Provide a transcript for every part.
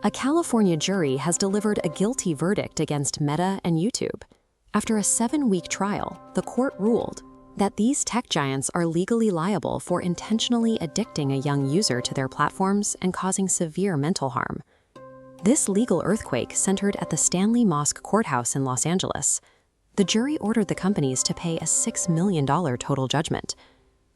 A California jury has delivered a guilty verdict against Meta and YouTube. After a 7-week trial, the court ruled that these tech giants are legally liable for intentionally addicting a young user to their platforms and causing severe mental harm. This legal earthquake centered at the Stanley Mosque Courthouse in Los Angeles. The jury ordered the companies to pay a $6 million total judgment.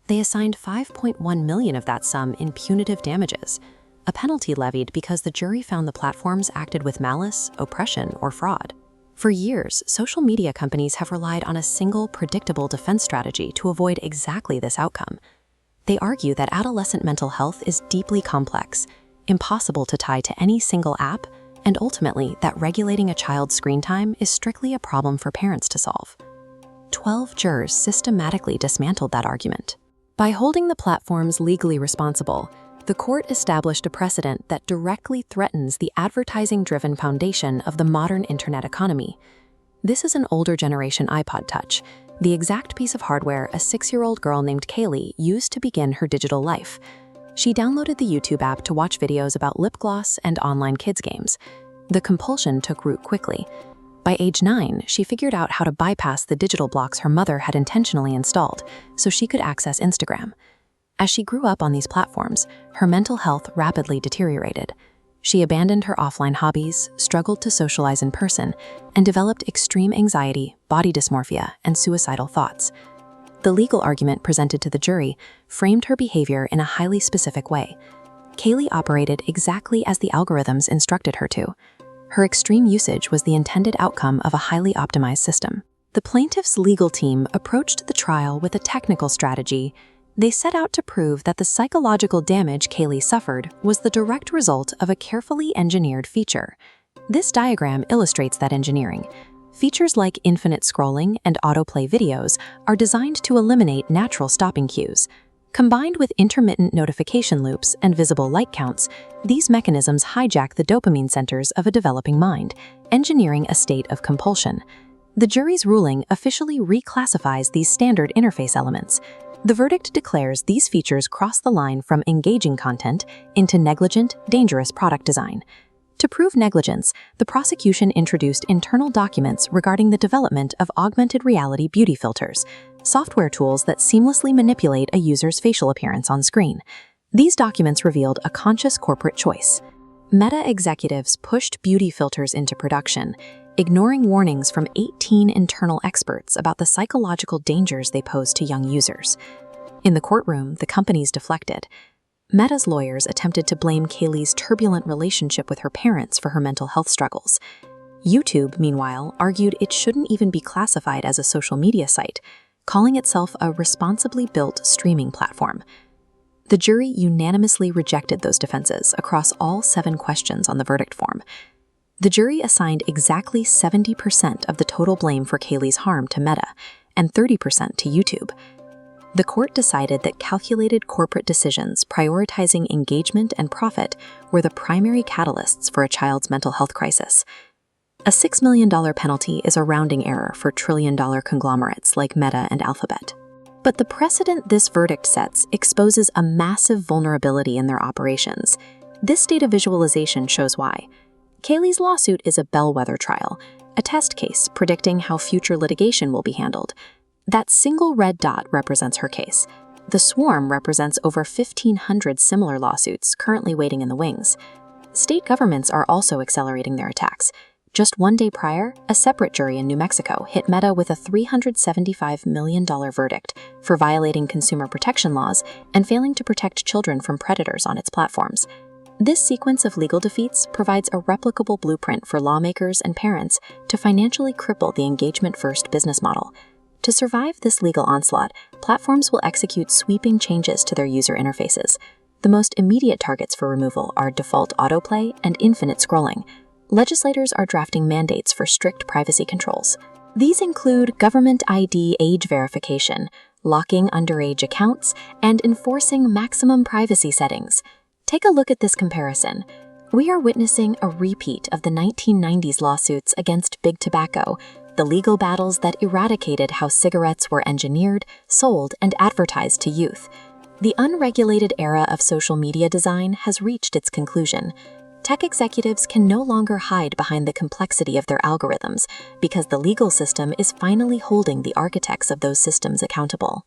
They assigned $5.1 million of that sum in punitive damages, a penalty levied because the jury found the platforms acted with malice, oppression, or fraud. For years, social media companies have relied on a single, predictable defense strategy to avoid exactly this outcome. They argue that adolescent mental health is deeply complex, impossible to tie to any single app, and ultimately that regulating a child's screen time is strictly a problem for parents to solve. 12 jurors systematically dismantled that argument. By holding the platforms legally responsible, the court established a precedent that directly threatens the advertising-driven foundation of the modern internet economy. This is an older generation iPod Touch, the exact piece of hardware a 6-year-old girl named Kaylee used to begin her digital life. She downloaded the YouTube app to watch videos about lip gloss and online kids games. The compulsion took root quickly. By age 9, she figured out how to bypass the digital blocks her mother had intentionally installed so she could access Instagram. As she grew up on these platforms, her mental health rapidly deteriorated. She abandoned her offline hobbies, struggled to socialize in person, and developed extreme anxiety, body dysmorphia, and suicidal thoughts. The legal argument presented to the jury framed her behavior in a highly specific way. Kaylee operated exactly as the algorithms instructed her to. Her extreme usage was the intended outcome of a highly optimized system. The plaintiff's legal team approached the trial with a technical strategy. They set out to prove that the psychological damage Kaylee suffered was the direct result of a carefully engineered feature. This diagram illustrates that engineering. Features like infinite scrolling and autoplay videos are designed to eliminate natural stopping cues. Combined with intermittent notification loops and visible light counts, these mechanisms hijack the dopamine centers of a developing mind, engineering a state of compulsion. The jury's ruling officially reclassifies these standard interface elements. The verdict declares these features cross the line from engaging content into negligent, dangerous product design. To prove negligence, the prosecution introduced internal documents regarding the development of augmented reality beauty filters, software tools that seamlessly manipulate a user's facial appearance on screen. These documents revealed a conscious corporate choice. Meta executives pushed beauty filters into production, ignoring warnings from 18 internal experts about the psychological dangers they pose to young users. In the courtroom, the companies deflected. Meta's lawyers attempted to blame Kaylee's turbulent relationship with her parents for her mental health struggles. YouTube, meanwhile, argued it shouldn't even be classified as a social media site, calling itself a responsibly built streaming platform. The jury unanimously rejected those defenses across all 7 questions on the verdict form. The jury assigned exactly 70% of the total blame for Kaylee's harm to Meta and 30% to YouTube. The court decided that calculated corporate decisions prioritizing engagement and profit were the primary catalysts for a child's mental health crisis. A $6 million penalty is a rounding error for trillion-dollar conglomerates like Meta and Alphabet. But the precedent this verdict sets exposes a massive vulnerability in their operations. This data visualization shows why. Kaylee's lawsuit is a bellwether trial, a test case predicting how future litigation will be handled. That single red dot represents her case. The swarm represents over 1,500 similar lawsuits currently waiting in the wings. State governments are also accelerating their attacks. Just 1 day prior, a separate jury in New Mexico hit Meta with a $375 million verdict for violating consumer protection laws and failing to protect children from predators on its platforms. This sequence of legal defeats provides a replicable blueprint for lawmakers and parents to financially cripple the engagement-first business model. To survive this legal onslaught, platforms will execute sweeping changes to their user interfaces. The most immediate targets for removal are default autoplay and infinite scrolling. Legislators are drafting mandates for strict privacy controls. These include government ID age verification, locking underage accounts, and enforcing maximum privacy settings. Take a look at this comparison. We are witnessing a repeat of the 1990s lawsuits against big tobacco, the legal battles that eradicated how cigarettes were engineered, sold, and advertised to youth. The unregulated era of social media design has reached its conclusion. Tech executives can no longer hide behind the complexity of their algorithms because the legal system is finally holding the architects of those systems accountable.